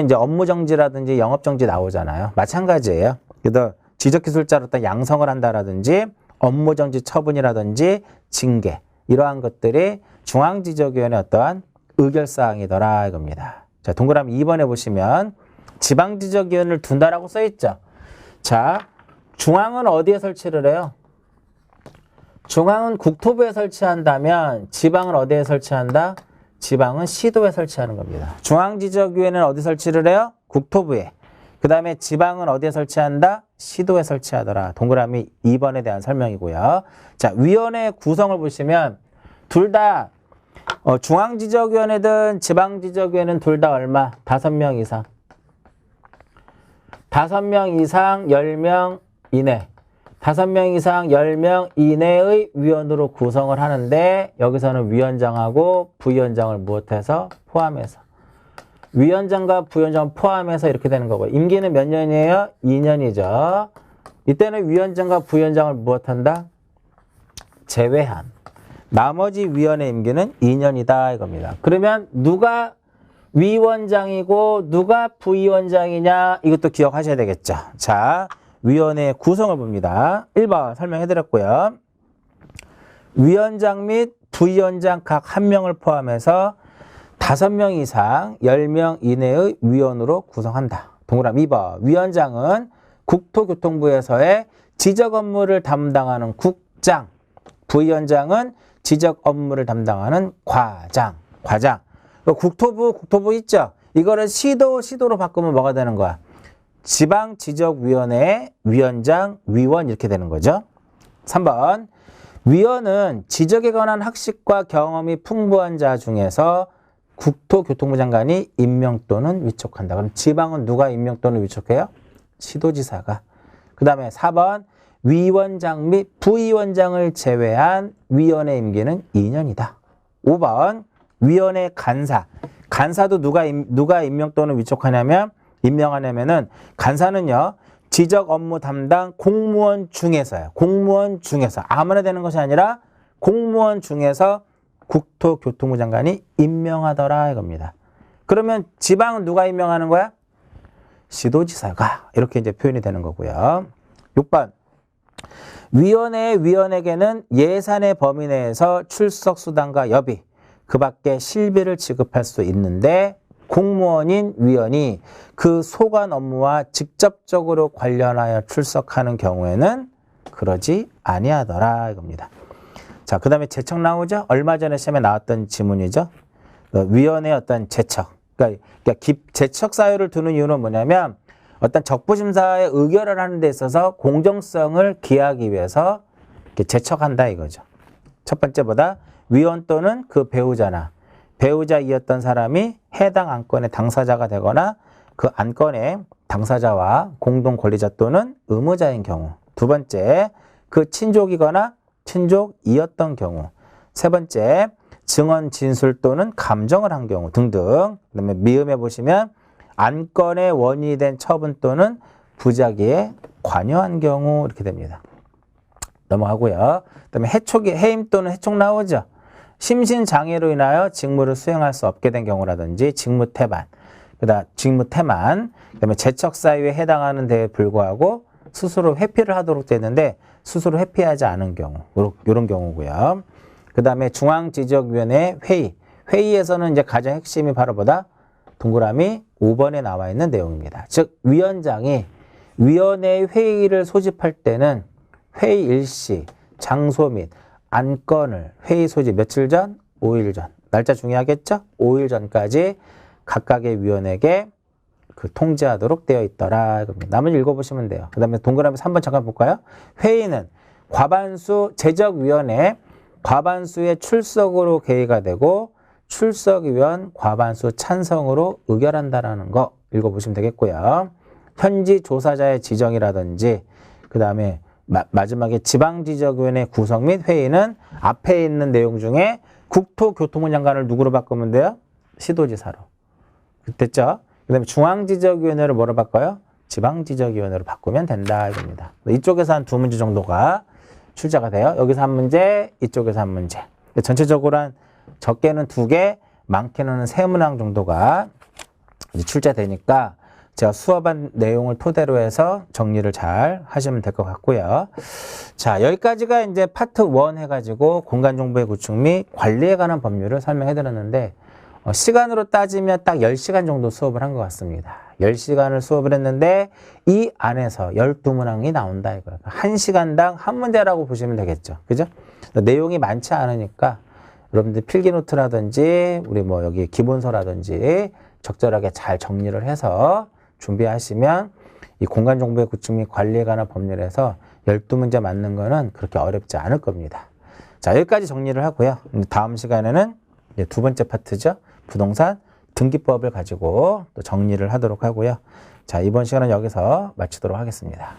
이제 업무정지라든지 영업정지 나오잖아요. 마찬가지예요. 그래서 지적기술자로 어떤 양성을 한다라든지 업무정지 처분이라든지 징계, 이러한 것들이 중앙지적위원회 어떠한 의결사항이더라 이겁니다. 자, 동그라미 2번에 보시면 지방지적위원회를 둔다라고 써있죠. 자, 중앙은 어디에 설치를 해요? 중앙은 국토부에 설치한다면 지방은 어디에 설치한다? 지방은 시도에 설치하는 겁니다. 중앙지적위원회는 어디 설치를 해요? 국토부에. 그 다음에 지방은 어디에 설치한다? 시도에 설치하더라. 동그라미 2번에 대한 설명이고요. 자, 위원회 구성을 보시면 둘 다 중앙지적위원회든 지방지적위원회는 둘 다 얼마? 5명 이상. 5명 이상 10명 이내. 5명 이상 10명 이내의 위원으로 구성을 하는데, 여기서는 위원장하고 부위원장을 무엇해서? 포함해서. 위원장과 부위원장을 포함해서 이렇게 되는 거고요. 임기는 몇 년이에요? 2년이죠. 이때는 위원장과 부위원장을 무엇한다? 제외한. 나머지 위원의 임기는 2년이다 이겁니다. 그러면 누가 위원장이고 누가 부위원장이냐, 이것도 기억하셔야 되겠죠. 자, 위원회 구성을 봅니다. 1번 설명해드렸고요. 위원장 및 부위원장 각 1명을 포함해서 5명 이상 10명 이내의 위원으로 구성한다. 동그라미 2번. 위원장은 국토교통부에서의 지적 업무를 담당하는 국장, 부위원장은 지적 업무를 담당하는 과장. 국토부 있죠? 이거를 시도로 바꾸면 뭐가 되는 거야? 지방지적위원회 위원장, 위원 이렇게 되는 거죠. 3번. 위원은 지적에 관한 학식과 경험이 풍부한 자 중에서 국토교통부 장관이 임명 또는 위촉한다. 그럼 지방은 누가 임명 또는 위촉해요? 시도지사가. 그 다음에 4번. 위원장 및 부위원장을 제외한 위원의 임기는 2년이다. 5번. 위원회 간사. 간사도 누가 임명 또는 위촉하냐면, 임명하냐면은, 간사는요, 지적 업무 담당 공무원 중에서요. 공무원 중에서. 아무나 되는 것이 아니라 공무원 중에서 국토교통부 장관이 임명하더라 이겁니다. 그러면 지방은 누가 임명하는 거야? 시도지사가. 이렇게 이제 표현이 되는 거고요. 6번. 위원에게는 예산의 범위 내에서 출석 수당과 여비, 그 밖에 실비를 지급할 수 있는데 공무원인 위원이 그 소관 업무와 직접적으로 관련하여 출석하는 경우에는 그러지 아니하더라 이겁니다. 자, 그 다음에 제척 나오죠? 얼마 전에 시험에 나왔던 지문이죠. 위원의 어떤 제척. 그러니까 제척 사유를 두는 이유는 뭐냐면 어떤 적부심사에 의결을 하는 데 있어서 공정성을 기하기 위해서 이렇게 제척한다 이거죠. 첫 번째보다 위원 또는 그 배우자나 배우자이었던 사람이 해당 안건의 당사자가 되거나 그 안건의 당사자와 공동 권리자 또는 의무자인 경우. 두 번째, 그 친족이거나 친족이었던 경우. 세 번째, 증언 진술 또는 감정을 한 경우 등등. 그다음에 미음해 보시면 안건의 원인이 된 처분 또는 부작위에 관여한 경우 이렇게 됩니다. 넘어가고요. 그다음에 해임 또는 해촉 나오죠. 심신장애로 인하여 직무를 수행할 수 없게 된 경우라든지 직무태만, 그다음에 제척 사유에 해당하는 데에 불구하고 스스로 회피를 하도록 되는데 스스로 회피하지 않은 경우, 이런 경우고요. 그다음에 중앙지적위원회 회의에서는 이제 가장 핵심이 바로 뭐다? 동그라미 5번에 나와 있는 내용입니다. 즉 위원장이 위원회 회의를 소집할 때는 회의 일시, 장소 및 안건을 회의 소집 며칠 전? 5일 전. 날짜 중요하겠죠? 5일 전까지 각각의 위원에게 그 통지하도록 되어 있더라. 나머지 읽어보시면 돼요. 그 다음에 동그라미 3번 잠깐 볼까요? 회의는 과반수 제적위원회 과반수의 출석으로 개의가 되고 출석위원 과반수 찬성으로 의결한다라는 거 읽어보시면 되겠고요. 현지 조사자의 지정이라든지 그 다음에 마지막에 지방지적위원회 구성 및 회의는 앞에 있는 내용 중에 국토교통부 장관을 누구로 바꾸면 돼요? 시도지사로. 됐죠? 그 다음에 중앙지적위원회를 뭐로 바꿔요? 지방지적위원회로 바꾸면 된다 이겁니다. 이쪽에서 한 2문제 정도가 출제가 돼요. 여기서 한 문제, 이쪽에서 한 문제. 전체적으로 한 적게는 2개, 많게는 3문항 정도가 이제 출제되니까 제가 수업한 내용을 토대로 해서 정리를 잘 하시면 될 것 같고요. 자, 여기까지가 이제 파트 1 해가지고 공간정보의 구축 및 관리에 관한 법률을 설명해 드렸는데 시간으로 따지면 딱 10시간 정도 수업을 한 것 같습니다. 10시간을 수업을 했는데 이 안에서 12문항이 나온다 이거예요. 1시간당 한 문제라고 보시면 되겠죠. 그죠? 내용이 많지 않으니까 여러분들 필기노트라든지 우리 뭐 여기 기본서라든지 적절하게 잘 정리를 해서 준비하시면 이 공간정보의 구축 및 관리에 관한 법률에서 12문제 맞는 거는 그렇게 어렵지 않을 겁니다. 자, 여기까지 정리를 하고요. 다음 시간에는 이제 2번째 파트죠. 부동산 등기법을 가지고 또 정리를 하도록 하고요. 자, 이번 시간은 여기서 마치도록 하겠습니다.